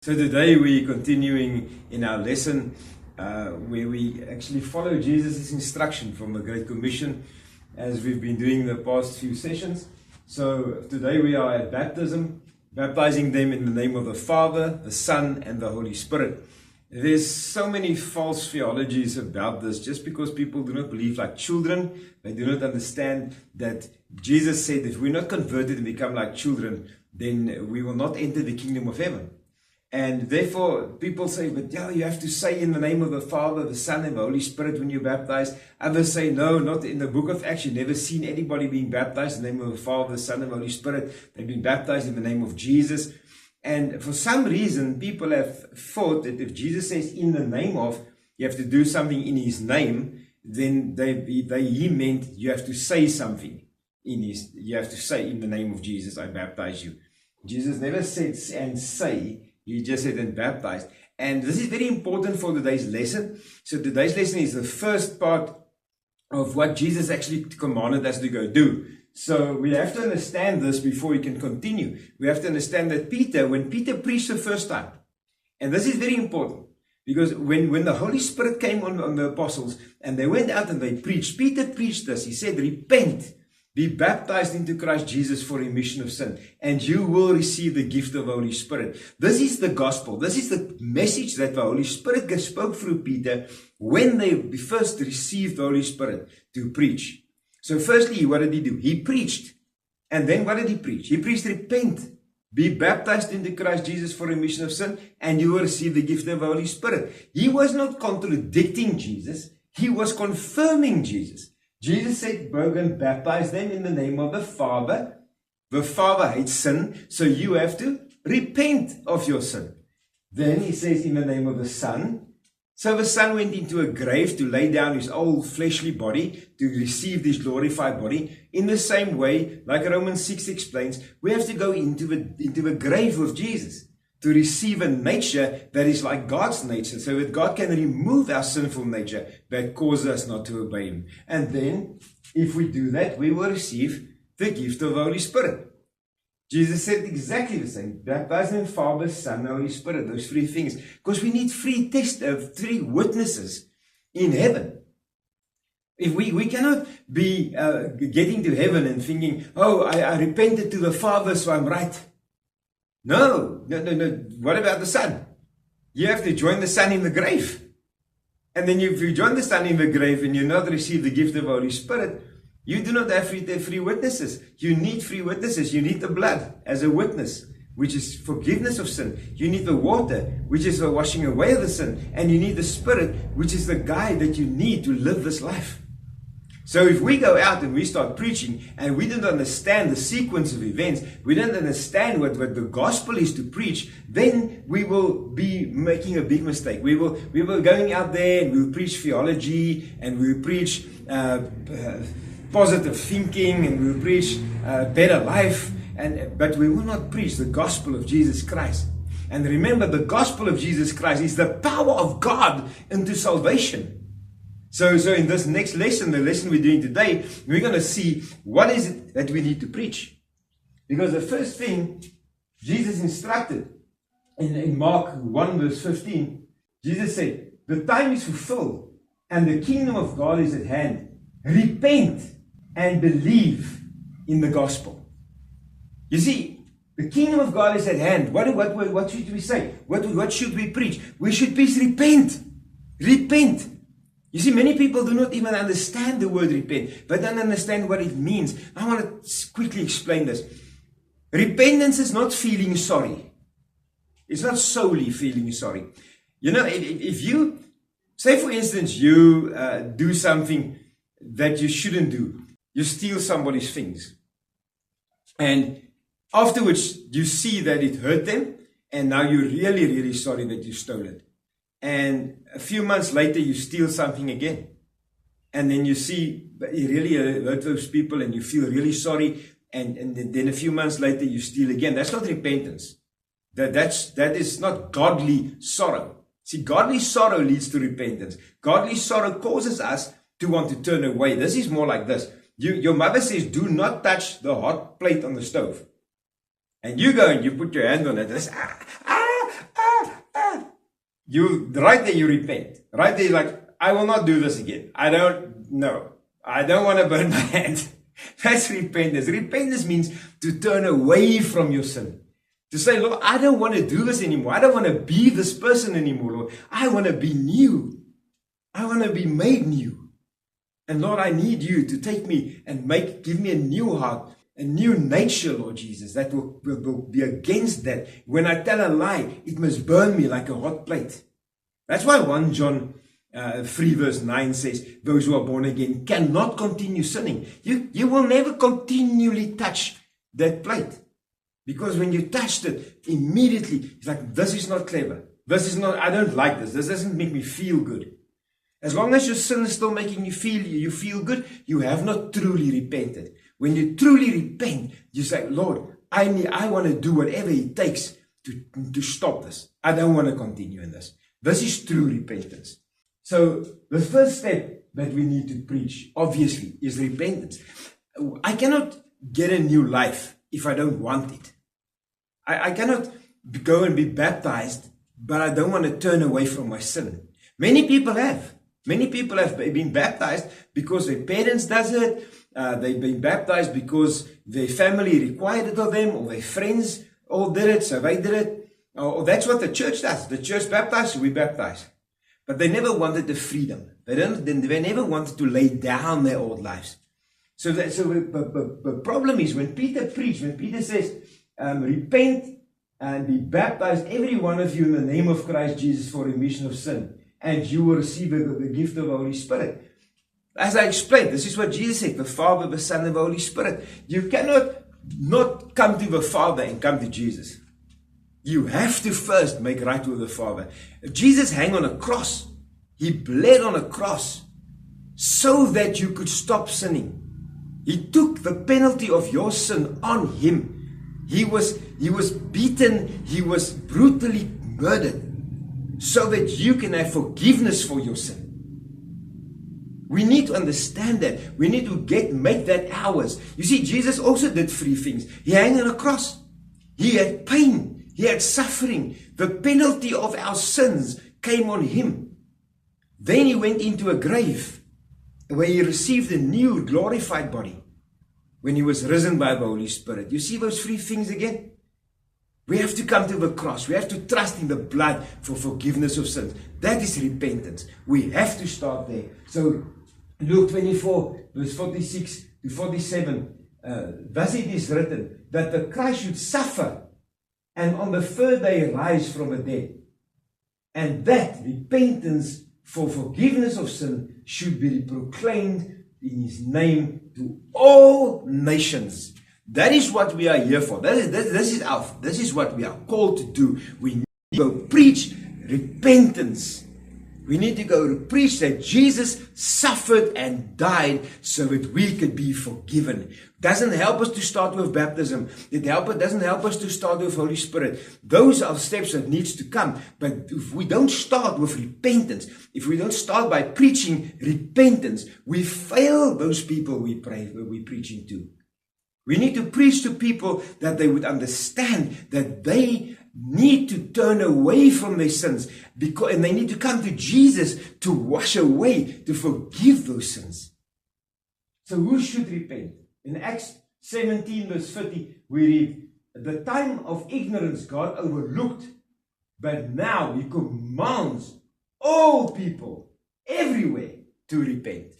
So today we're continuing in our lesson where we actually follow Jesus' instruction from the Great Commission as we've been doing the past few sessions. So today we are at baptism, baptizing them in the name of the Father, the Son, and the Holy Spirit. There's so many false theologies about this just because people do not believe like children. They do not understand that Jesus said if we're not converted and become like children, then we will not enter the kingdom of heaven. And therefore, people say, but yeah, you have to say in the name of the Father, the Son, and the Holy Spirit when you're baptized. Others say, no, not in the book of Acts. You've never seen anybody being baptized in the name of the Father, the Son, and the Holy Spirit. They've been baptized in the name of Jesus. And for some reason, people have thought that if Jesus says in the name of, you have to do something in his name, then he meant you have to say something you have to say in the name of Jesus, I baptize you. Jesus never said and say. He just said and baptized. And this is very important for today's lesson. So today's lesson is the first part of what Jesus actually commanded us to go do. So we have to understand this before we can continue. We have to understand that when Peter preached the first time, and this is very important, because when the Holy Spirit came on the apostles and they went out and they preached, Peter preached this. He said, repent. Be baptized into Christ Jesus for remission of sin, and you will receive the gift of the Holy Spirit. This is the gospel. This is the message that the Holy Spirit spoke through Peter when they first received the Holy Spirit to preach. So firstly, what did he do? He preached. And then what did he preach? He preached, repent. Be baptized into Christ Jesus for remission of sin, and you will receive the gift of the Holy Spirit. He was not contradicting Jesus. He was confirming Jesus. Jesus said, go and baptize them in the name of the Father. The Father hates sin, so you have to repent of your sin. Then he says, in the name of the Son. So the Son went into a grave to lay down his old fleshly body to receive this glorified body. In the same way, like Romans 6 explains, we have to go into the grave with Jesus to receive a nature that is like God's nature, so that God can remove our sinful nature that causes us not to obey Him. And then, if we do that, we will receive the gift of the Holy Spirit. Jesus said exactly the same. Baptize in Father, Son, and Holy Spirit, those three things. Because we need three witnesses in heaven. If we cannot be getting to heaven and thinking, oh, I repented to the Father, so I'm right. No. What about the Son? You have to join the Son in the grave. And then if you join the Son in the grave and you not receive the gift of the Holy Spirit, you do not have three witnesses. You need three witnesses. You need the blood as a witness, which is forgiveness of sin. You need the water, which is the washing away of the sin. And you need the Spirit, which is the guide that you need to live this life. So if we go out and we start preaching and we don't understand the sequence of events, we don't understand what the gospel is to preach, then we will be making a big mistake. We will going out there and we'll preach theology and we'll preach positive thinking and we'll preach better life, but we will not preach the gospel of Jesus Christ. And remember, the gospel of Jesus Christ is the power of God into salvation. So in this next lesson, the lesson we're doing today, we're going to see what is it that we need to preach. Because the first thing Jesus instructed in Mark 1 verse 15, Jesus said, the time is fulfilled and the kingdom of God is at hand. Repent and believe in the gospel. You see, the kingdom of God is at hand. What should we say? What should we preach? We should preach repent. Repent. You see, many people do not even understand the word repent, but don't understand what it means. I want to quickly explain this. Repentance is not feeling sorry. It's not solely feeling sorry. You know, if you, say for instance, you do something that you shouldn't do. You steal somebody's things. And afterwards, you see that it hurt them, and now you're really, really sorry that you stole it. And a few months later, you steal something again. And then you see you really hurt those people and you feel really sorry. And then a few months later, you steal again. That's not repentance. That is not godly sorrow. See, godly sorrow leads to repentance. Godly sorrow causes us to want to turn away. This is more like this. Your mother says, do not touch the hot plate on the stove. And you go and you put your hand on it. And it's, right there you repent. Right there you're like, I will not do this again. I don't want to burn my hand. That's repentance. Repentance means to turn away from your sin. To say, Lord, I don't want to do this anymore. I don't want to be this person anymore, Lord. I want to be new. I want to be made new. And Lord, I need you to take me and give me a new heart, a new nature, Lord Jesus, that will be against that. When I tell a lie, it must burn me like a hot plate. That's why 1 John 3 verse 9 says, those who are born again cannot continue sinning. You will never continually touch that plate. Because when you touched it, immediately, it's like, this is not clever. This is not, I don't like this. This doesn't make me feel good. As long as your sin is still making you feel good, you have not truly repented. When you truly repent, you say, Lord, I want to do whatever it takes to stop this. I don't want to continue in this. This is true repentance. So the first step that we need to preach, obviously, is repentance. I cannot get a new life if I don't want it. I cannot go and be baptized, but I don't want to turn away from my sin. Many people have. Many people have been baptized because their parents does it. They've been baptized because their family required it of them, or their friends all did it, so they did it. Or that's what the church does. The church baptized, so we baptize. But they never wanted the freedom. They never wanted to lay down their old lives. So the problem is when Peter preached, when Peter says, repent and be baptized, every one of you, in the name of Christ Jesus for remission of sin, and you will receive the gift of the Holy Spirit. As I explained, this is what Jesus said, the Father, the Son, and the Holy Spirit. You cannot not come to the Father and come to Jesus. You have to first make right with the Father. Jesus hung on a cross. He bled on a cross so that you could stop sinning. He took the penalty of your sin on him. He was beaten. He was brutally murdered so that you can have forgiveness for your sin. We need to understand that. We need to make that ours. You see, Jesus also did 3 things. He hung on a cross. He had pain. He had suffering. The penalty of our sins came on him. Then he went into a grave where he received a new glorified body when he was risen by the Holy Spirit. You see those 3 things again? We have to come to the cross. We have to trust in the blood for forgiveness of sins. That is repentance. We have to start there. So Luke 24 verse 46 to 47, thus it is written that the Christ should suffer and on the 3rd day rise from the dead, and that repentance for forgiveness of sin should be proclaimed in his name to all nations. That is what we are here for. This is what we are called to do. We need to go preach repentance. We need to go to preach that Jesus suffered and died so that we could be forgiven. Doesn't help us to start with baptism. It doesn't help us to start with Holy Spirit. Those are steps that needs to come. But if we don't start with repentance, if we don't start by preaching repentance, we fail those people we're preaching to. We need to preach to people that they would understand that they need to turn away from their sins, and they need to come to Jesus to wash away, to forgive those sins. So who should repent? In Acts 17 verse 50 we read, the time of ignorance God overlooked, but now he commands all people everywhere to repent.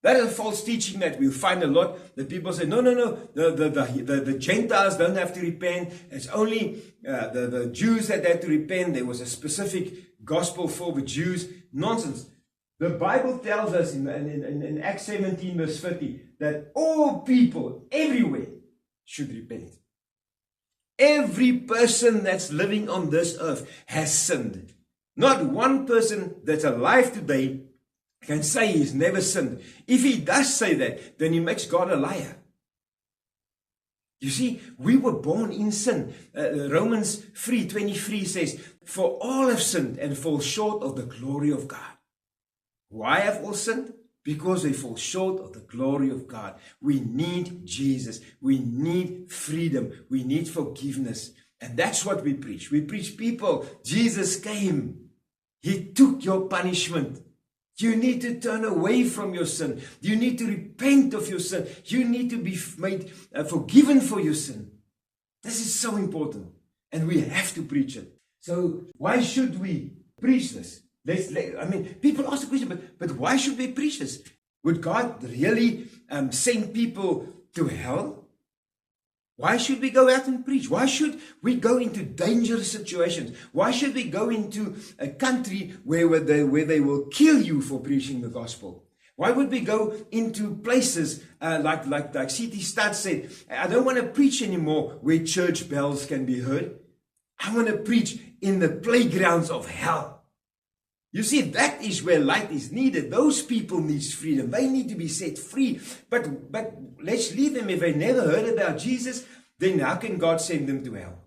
That is a false teaching that we'll find a lot. The people say, no, the Gentiles don't have to repent. It's only the Jews that have to repent. There was a specific gospel for the Jews. Nonsense. The Bible tells us in Acts 17 verse 50 that all people everywhere should repent. Every person that's living on this earth has sinned. Not one person that's alive today can say he's never sinned. If he does say that, then he makes God a liar. You see, we were born in sin. Romans 3:23 says, for all have sinned and fall short of the glory of God. Why have all sinned? Because they fall short of the glory of God. We need Jesus. We need freedom. We need forgiveness. And that's what we preach. We preach people, Jesus came He took your punishment. You need to turn away from your sin. You need to repent of your sin. You need to be made forgiven for your sin. This is so important. And we have to preach it. So why should we preach this? People ask the question, but why should we preach this? Would God really send people to hell? Why should we go out and preach? Why should we go into dangerous situations? Why should we go into a country where they will kill you for preaching the gospel? Why would we go into places like C.T. Studd said, I don't want to preach anymore where church bells can be heard. I want to preach in the playgrounds of hell. You see, that is where light is needed. Those people need freedom. They need to be set free. But let's leave them. If they never heard about Jesus, then how can God send them to hell?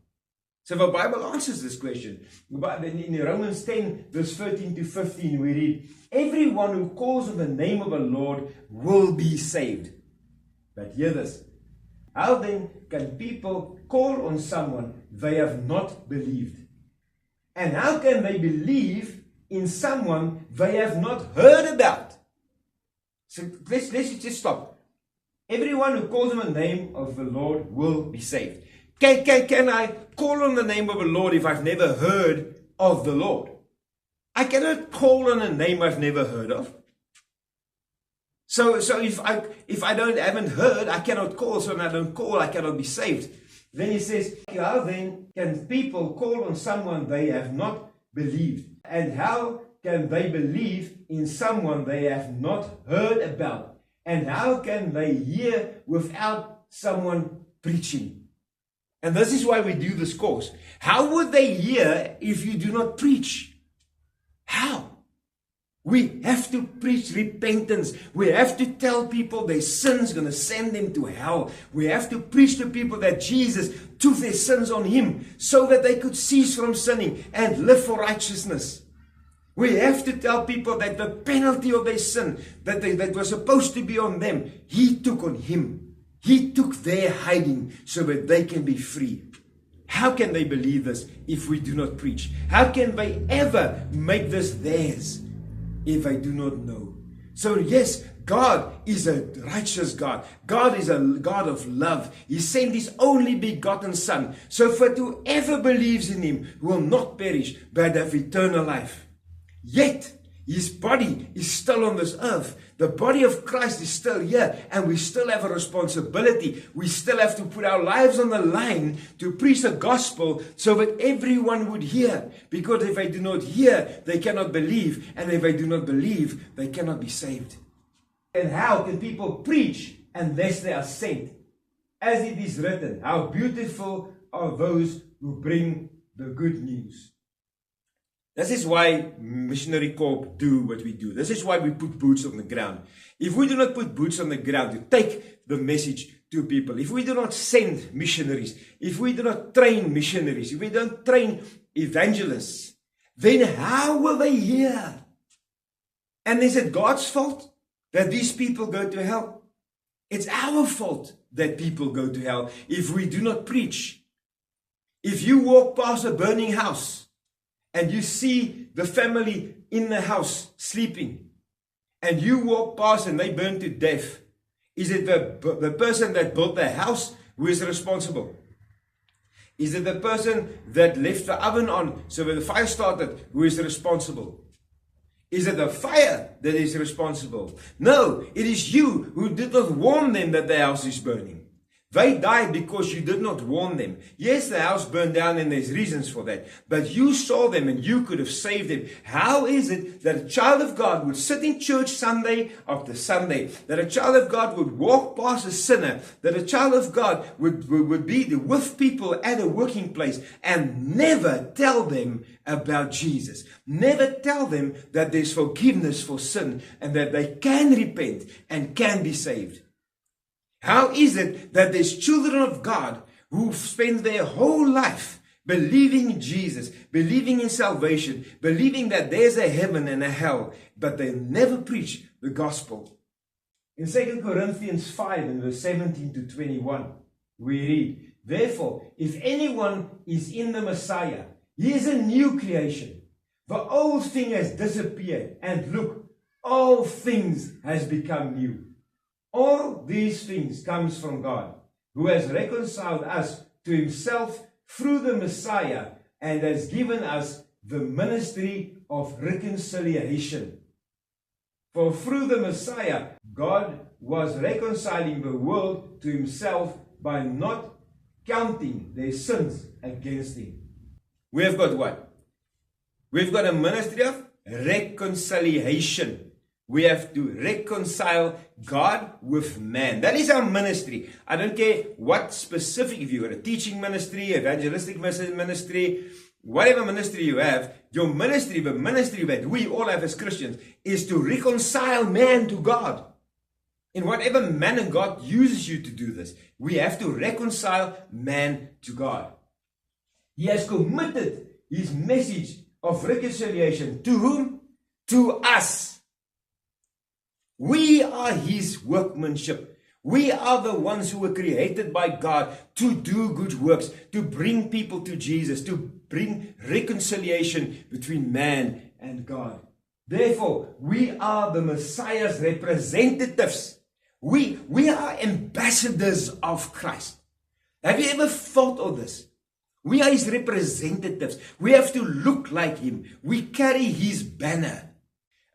So the Bible answers this question. In Romans 10, verse 13 to 15, we read, everyone who calls on the name of the Lord will be saved. But hear this. How then can people call on someone they have not believed? And how can they believe in someone they have not heard about? So let's just stop. Everyone who calls on the name of the Lord will be saved. Can I call on the name of the Lord if I've never heard of the Lord? I cannot call on a name I've never heard of. So if I haven't heard, I cannot call. So when I don't call, I cannot be saved. Then he says, how then can people call on someone they have not believed? And how can they believe in someone they have not heard about? And how can they hear without someone preaching? And this is why we do this course. How would they hear if you do not preach? How? We have to preach repentance. We have to tell people their sin's going to send them to hell. We have to preach to people that Jesus took their sins on him so that they could cease from sinning and live for righteousness. We have to tell people that the penalty of their sin that was supposed to be on them, he took on him. He took their hiding so that they can be free. How can they believe this if we do not preach? How can they ever make this theirs if they do not know? So yes, God is a righteous God. God is a God of love. He sent his only begotten Son. So for whoever believes in him will not perish but have eternal life. Yet his body is still on this earth. The body of Christ is still here, and we still have a responsibility. We still have to put our lives on the line to preach the gospel so that everyone would hear. Because if they do not hear, they cannot believe. And if they do not believe, they cannot be saved. And how can people preach unless they are sent? As it is written, how beautiful are those who bring the good news. This is why Missionary Corps do what we do. This is why we put boots on the ground. If we do not put boots on the ground to take the message to people, if we do not send missionaries, if we do not train missionaries, if we don't train evangelists, then how will they hear? And is it God's fault that these people go to hell? It's our fault that people go to hell if we do not preach. If you walk past a burning house, and you see the family in the house sleeping, and you walk past and they burn to death, is it the person that built the house who is responsible? Is it the person that left the oven on so when the fire started who is responsible? Is it the fire that is responsible? No, it is you who did not warn them that the house is burning. They died because you did not warn them. Yes, the house burned down and there's reasons for that. But you saw them and you could have saved them. How is it that a child of God would sit in church Sunday after Sunday? That a child of God would walk past a sinner? That a child of God would be with people at a working place and never tell them about Jesus? Never tell them that there's forgiveness for sin and that they can repent and can be saved. How is it that there's children of God who spend their whole life believing in Jesus, believing in salvation, believing that there's a heaven and a hell, but they never preach the gospel? In 2 Corinthians 5 and verse 17 to 21, we read, therefore, if anyone is in the Messiah, he is a new creation. The old thing has disappeared, and look, all things has become new. All these things comes from God, who has reconciled us to himself through the Messiah and has given us the ministry of reconciliation. For through the Messiah, God was reconciling the world to himself by not counting their sins against him. We have got what? We've got a ministry of reconciliation. We have to reconcile God with man. That is our ministry. I don't care what specific, if you've got a teaching ministry, evangelistic ministry, whatever ministry you have, your ministry, the ministry that we all have as Christians, is to reconcile man to God. In whatever manner God uses you to do this, we have to reconcile man to God. He has committed his message of reconciliation to whom? To us. We are his workmanship. We are the ones who were created by God to do good works, to bring people to Jesus, to bring reconciliation between man and God. Therefore, we are the Messiah's representatives. We are ambassadors of Christ. Have you ever thought of this? We are his representatives. We have to look like him. We carry his banner.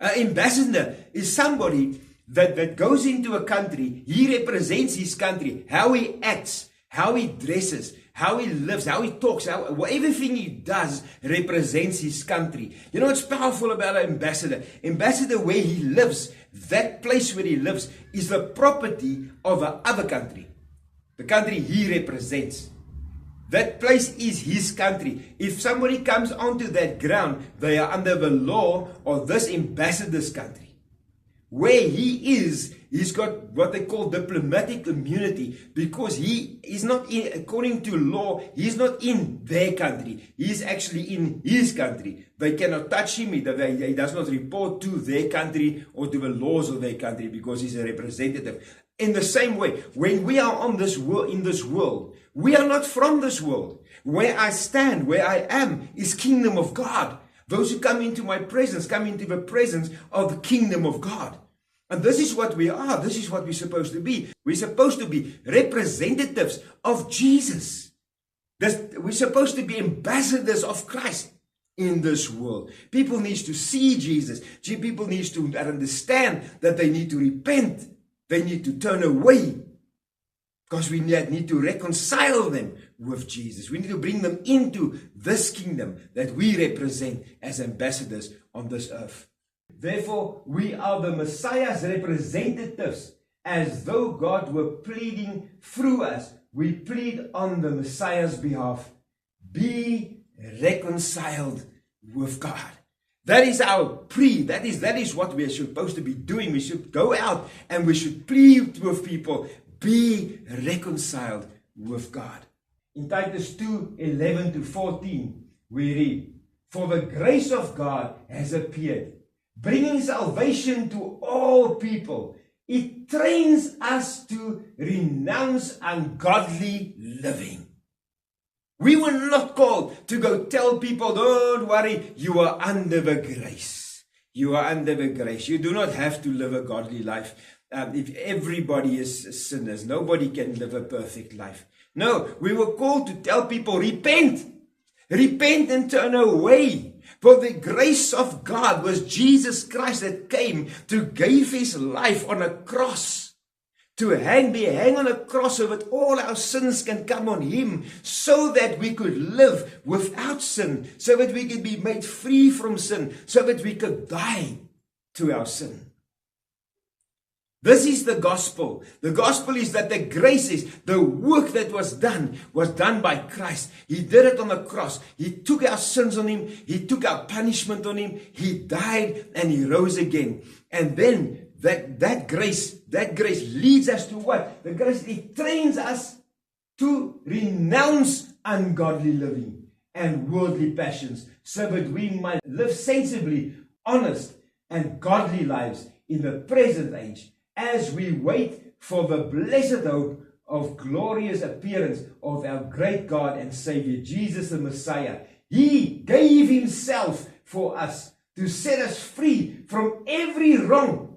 An ambassador is somebody that goes into a country. He represents his country, how he acts, how he dresses, how he lives, how he talks, everything he does represents his country. You know what's powerful about an ambassador? Ambassador, where he lives, that place where he lives is the property of another country. The country he represents. That place is his country. If somebody comes onto that ground, they are under the law of this ambassador's country. Where he is, he's got what they call diplomatic immunity, because he is not in, according to law, he's not in their country. He's actually in his country. They cannot touch him. He does not report to their country or to the laws of their country because he's a representative. In the same way, when we are on this world, in this world, we are not from this world. Where I stand, where I am, is kingdom of God. Those who come into my presence, come into the presence of the kingdom of God. And this is what we are. This is what we're supposed to be. We're supposed to be representatives of Jesus. We're supposed to be ambassadors of Christ in this world. People need to see Jesus. People need to understand that they need to repent. They need to turn away. Because we need to reconcile them with Jesus. We need to bring them into this kingdom that we represent as ambassadors on this earth. Therefore, we are the Messiah's representatives. As though God were pleading through us, we plead on the Messiah's behalf. Be reconciled with God. That is our plea. That is what we are supposed to be doing. We should go out and we should plead with people. Be reconciled with God. In Titus 2:11-14, we read, For the grace of God has appeared, bringing salvation to all people. It trains us to renounce ungodly living. We were not called to go tell people, don't worry, you are under the grace. You are under the grace. You do not have to live a godly life. If everybody is sinners, nobody can live a perfect life. No, we were called to tell people, repent. Repent and turn away. For the grace of God was Jesus Christ that came to give his life on a cross. To be hang on a cross so that all our sins can come on him. So that we could live without sin. So that we could be made free from sin. So that we could die to our sin. This is the gospel. The gospel is that the grace is the work that was done by Christ. He did it on the cross. He took our sins on him. He took our punishment on him. He died and he rose again. And then that grace leads us to what? The grace, it trains us to renounce ungodly living and worldly passions so that we might live sensibly, honest and godly lives in the present age, as we wait for the blessed hope of glorious appearance of our great God and Savior, Jesus the Messiah. He gave himself for us, to set us free from every wrong.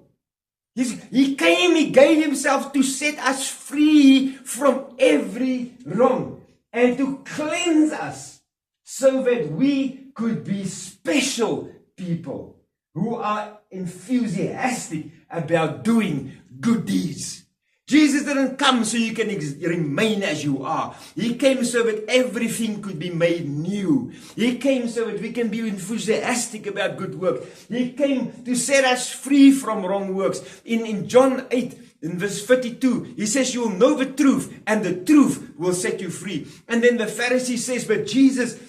He came, He gave Himself to set us free from every wrong and to cleanse us so that we could be special people who are enthusiastic about doing good deeds. Jesus didn't come so you can remain as you are. He came so that everything could be made new. He came so that we can be enthusiastic about good work. He came to set us free from wrong works. In John 8, in verse 32, He says, you will know the truth, and the truth will set you free. And then the Pharisee says, but Jesus,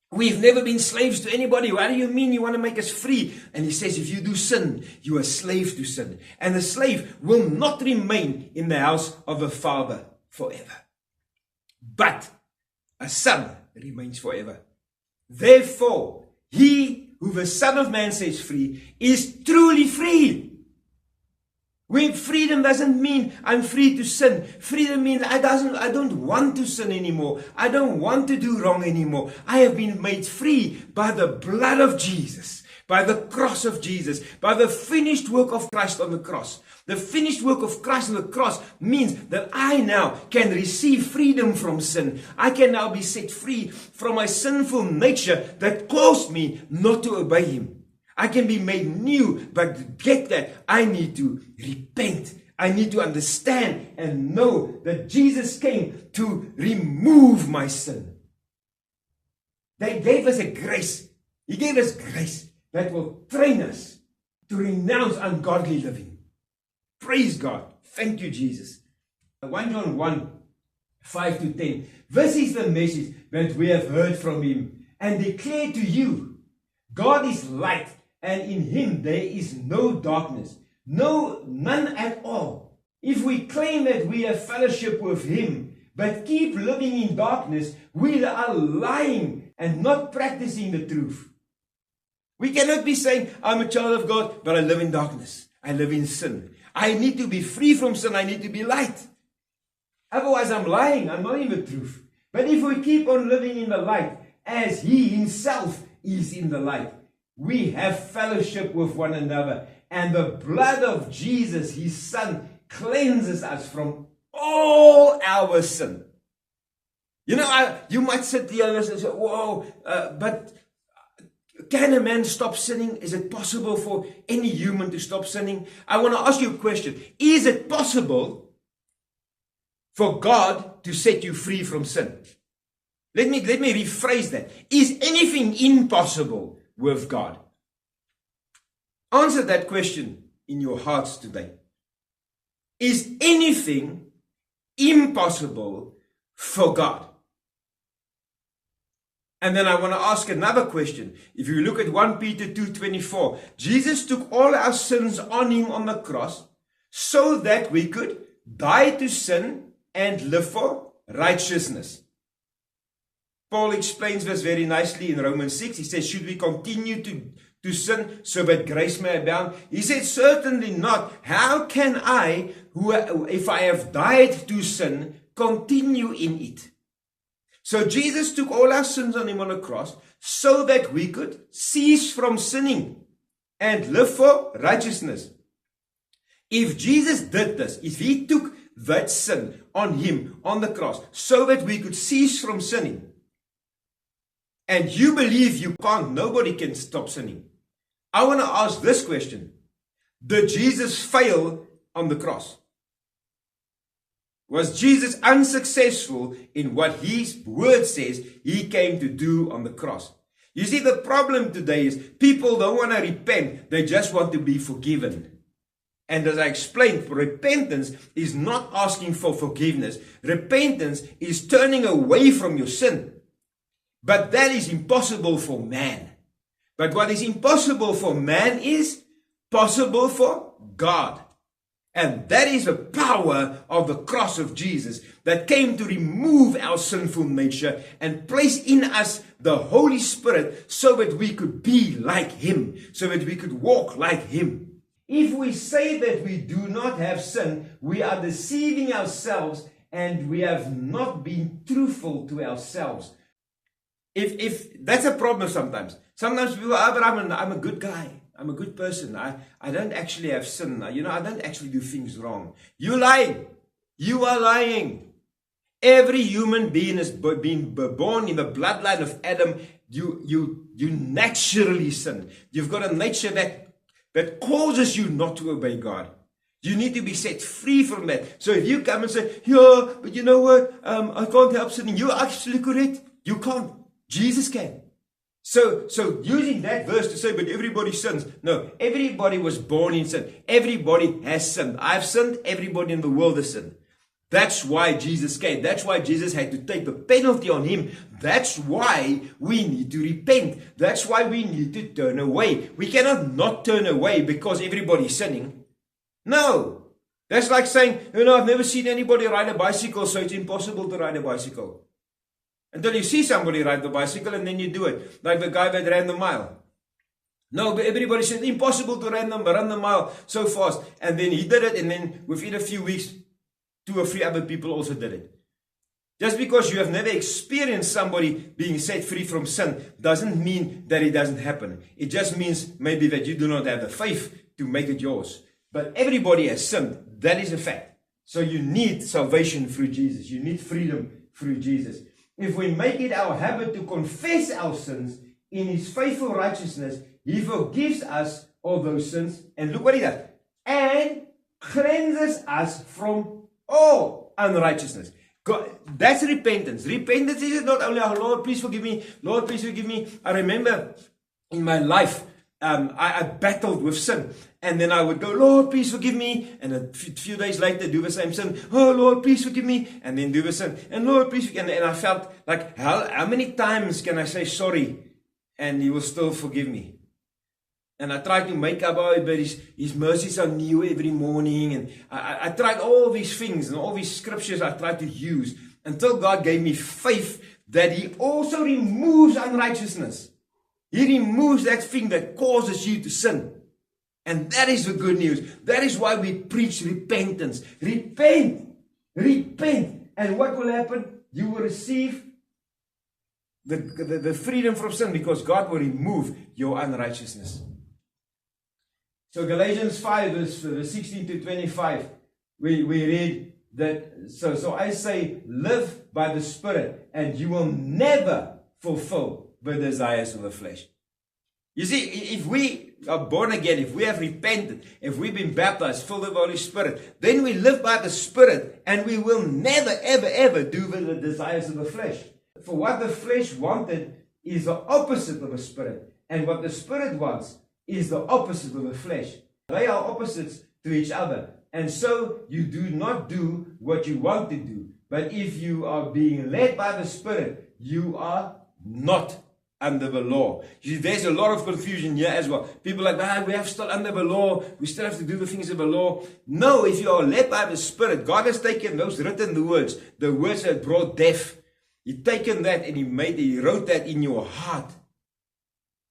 we've never been slaves to anybody. What do you mean you want to make us free? And He says, if you do sin, you are slave to sin. And the slave will not remain in the house of a father forever. But a son remains forever. Therefore, he who the Son of Man sets free is truly free. When freedom doesn't mean I'm free to sin. Freedom means I don't want to sin anymore. I don't want to do wrong anymore. I have been made free by the blood of Jesus, by the cross of Jesus, by the finished work of Christ on the cross. The finished work of Christ on the cross means that I now can receive freedom from sin. I can now be set free from my sinful nature that caused me not to obey Him. I can be made new, but to get that, I need to repent. I need to understand and know that Jesus came to remove my sin. They gave us a grace. He gave us grace that will train us to renounce ungodly living. Praise God. Thank you, Jesus. 1 John 1, 5 to 10. This is the message that we have heard from Him and declare to you. God is light, and in Him there is no darkness. No, none at all. If we claim that we have fellowship with Him, but keep living in darkness, we are lying and not practicing the truth. We cannot be saying, I'm a child of God, but I live in darkness. I live in sin. I need to be free from sin. I need to be light. Otherwise, I'm lying. I'm not in the truth. But if we keep on living in the light, as He Himself is in the light, we have fellowship with one another. And the blood of Jesus, His Son, cleanses us from all our sin. You know, you might sit here and say, whoa, but can a man stop sinning? Is it possible for any human to stop sinning? I want to ask you a question. Is it possible for God to set you free from sin? Let me rephrase that. Is anything impossible with God? Answer that question in your hearts today. Is anything impossible for God? And then I want to ask another question. If you look at 1 Peter 2:24, Jesus took all our sins on Him on the cross so that we could die to sin and live for righteousness. Paul explains this very nicely in Romans 6. He says, should we continue to sin so that grace may abound? He said, certainly not. How can I, if I have died to sin, continue in it? So Jesus took all our sins on Him on the cross so that we could cease from sinning and live for righteousness. If Jesus did this, if He took that sin on Him on the cross so that we could cease from sinning, and you believe you can't, nobody can stop sinning, I want to ask this question. Did Jesus fail on the cross? Was Jesus unsuccessful in what His word says He came to do on the cross? You see, the problem today is people don't want to repent. They just want to be forgiven. And as I explained, repentance is not asking for forgiveness. Repentance is turning away from your sin. But that is impossible for man. But what is impossible for man is possible for God. And that is the power of the cross of Jesus that came to remove our sinful nature and place in us the Holy Spirit so that we could be like Him, so that we could walk like Him. If we say that we do not have sin, we are deceiving ourselves and we have not been truthful to ourselves. If that's a problem sometimes. Sometimes people, but I'm a good guy. I'm a good person. I don't actually have sin. I don't actually do things wrong. You're lying. You are lying. Every human being has been born in the bloodline of Adam. You naturally sin. You've got a nature that causes you not to obey God. You need to be set free from that. So if you come and say, yeah, but you know what? I can't help sinning. You're actually correct. You can't. Jesus can. So using that verse to say, but everybody sins. No, everybody was born in sin. Everybody has sinned. I've sinned. Everybody in the world has sinned. That's why Jesus came. That's why Jesus had to take the penalty on him. That's why we need to repent. That's why we need to turn away. We cannot not turn away because everybody's sinning. No. That's like saying, I've never seen anybody ride a bicycle, so it's impossible to ride a bicycle. Until you see somebody ride the bicycle and then you do it. Like the guy that ran the mile. No, but everybody said, impossible to run the mile so fast. And then he did it, and then within a few weeks, 2 or 3 other people also did it. Just because you have never experienced somebody being set free from sin doesn't mean that it doesn't happen. It just means maybe that you do not have the faith to make it yours. But everybody has sinned. That is a fact. So you need salvation through Jesus. You need freedom through Jesus. If we make it our habit to confess our sins in His faithful righteousness, He forgives us all those sins. And look what He does. And cleanses us from all unrighteousness. God, that's repentance. Repentance is not only, oh Lord, please forgive me. Lord, please forgive me. I remember in my life, I battled with sin. And then I would go, Lord, please forgive me. And a few days later, do the same sin. Oh, Lord, please forgive me. And then do the sin. And Lord, please forgive me. And I felt like, how many times can I say sorry and He will still forgive me? And I tried to make up, but his mercies are new every morning. And I tried all these things and all these scriptures I tried to use until God gave me faith that He also removes unrighteousness. He removes that thing that causes you to sin. And that is the good news. That is why we preach repentance. Repent. Repent. And what will happen? You will receive the freedom from sin because God will remove your unrighteousness. So Galatians 5 verse 16 to 25, we read that, so I say, live by the Spirit, and you will never fulfill the desires of the flesh. You see, if we are born again, if we have repented, if we've been baptized, filled with the Holy Spirit, then we live by the Spirit, and we will never, ever, ever do the desires of the flesh. For what the flesh wanted is the opposite of the Spirit, and what the Spirit wants is the opposite of the flesh. They are opposites to each other. And so you do not do what you want to do. But if you are being led by the Spirit, you are not under the law. You see, there's a lot of confusion here as well. People are like, we have still under the law. We still have to do the things of the law. No, if you are led by the Spirit, God has taken those the words that brought death. He's taken that and He wrote that in your heart.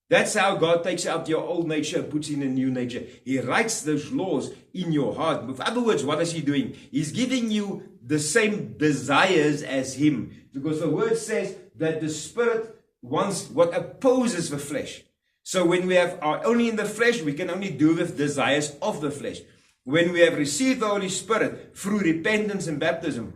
That's how God takes out your old nature and puts in a new nature. He writes those laws in your heart. In other words, what is He doing? He's giving you the same desires as Him. Because the word says that the Spirit wants what opposes the flesh. So when we are only in the flesh, we can only do the desires of the flesh. When we have received the Holy Spirit through repentance and baptism,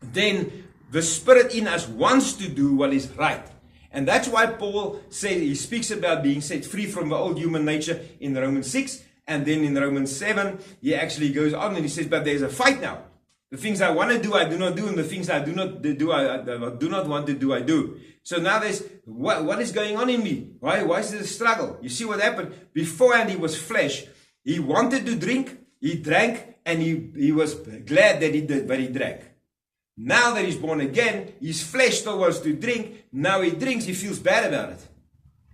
then the Spirit in us wants to do what is right. And that's why Paul says, he speaks about being set free from the old human nature in Romans 6. And then in Romans 7, he actually goes on and he says, but there's a fight now. The things I want to do, I do not do. And the things I do not do, I do not want to do, I do. So now there's, what is going on in me? Why is there a struggle? You see what happened? Beforehand, he was flesh. He wanted to drink, he drank, and he was glad that he did, but he drank. Now that he's born again, his flesh still wants to drink. Now he drinks, he feels bad about it.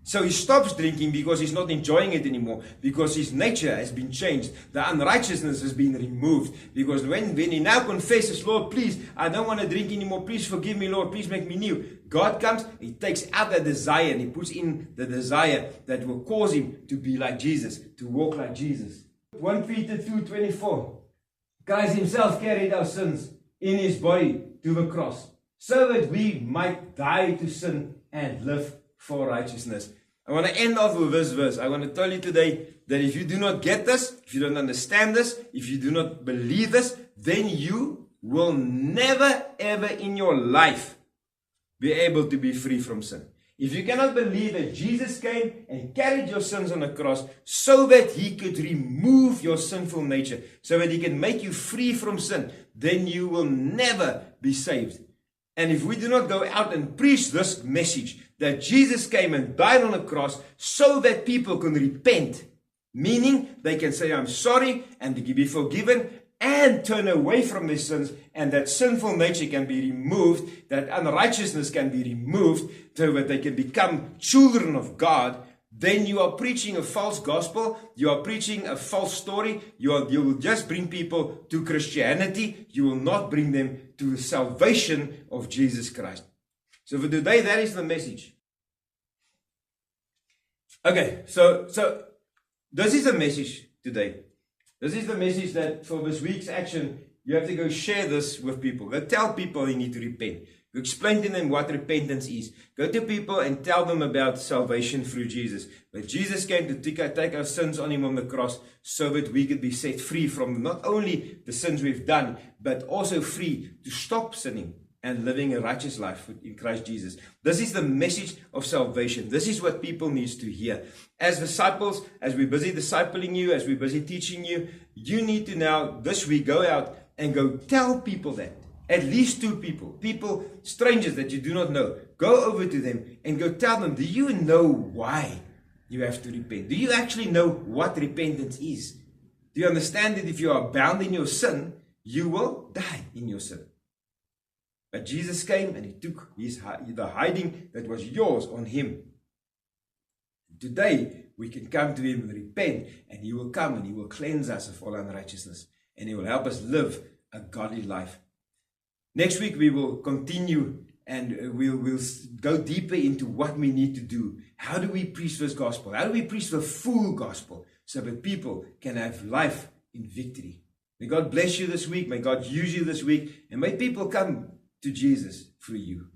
So he stops drinking because he's not enjoying it anymore. Because his nature has been changed. The unrighteousness has been removed. Because when he now confesses, Lord, please, I don't want to drink anymore. Please forgive me, Lord. Please make me new. God comes, He takes out that desire and He puts in the desire that will cause him to be like Jesus, to walk like Jesus. 1 Peter 2:24. Christ Himself carried our sins in His body to the cross, so that we might die to sin and live for righteousness. I want to end off with this verse. I want to tell you today that if you do not get this, if you don't understand this, if you do not believe this, then you will never ever in your life be able to be free from sin. If you cannot believe that Jesus came and carried your sins on the cross so that He could remove your sinful nature, so that He can make you free from sin, then you will never be saved. And if we do not go out and preach this message, that Jesus came and died on the cross so that people can repent, meaning they can say, I'm sorry, and they can be forgiven, and turn away from their sins, and that sinful nature can be removed, that unrighteousness can be removed, so that they can become children of God, then you are preaching a false gospel, you are preaching a false story, you will just bring people to Christianity, you will not bring them to the salvation of Jesus Christ. So for today, that is the message. Okay, so this is the message today. This is the message that for this week's action, you have to go share this with people. Go tell people they need to repent. Go explain to them what repentance is. Go to people and tell them about salvation through Jesus. That Jesus came to take our sins on Him on the cross so that we could be set free from not only the sins we've done, but also free to stop sinning and living a righteous life in Christ Jesus. This is the message of salvation. This is what people need to hear. As disciples, as we're busy discipling you, as we're busy teaching you, you need to now, this week, go out and go tell people that. At least 2 people, strangers that you do not know. Go over to them and go tell them, do you know why you have to repent? Do you actually know what repentance is? Do you understand that if you are bound in your sin, you will die in your sin? But Jesus came and He took the hiding that was yours on Him. Today, we can come to Him and repent, and He will come and He will cleanse us of all unrighteousness, and He will help us live a godly life. Next week, we will continue and we'll go deeper into what we need to do. How do we preach this gospel? How do we preach the full gospel so that people can have life in victory? May God bless you this week. May God use you this week. And may people come to Jesus through you.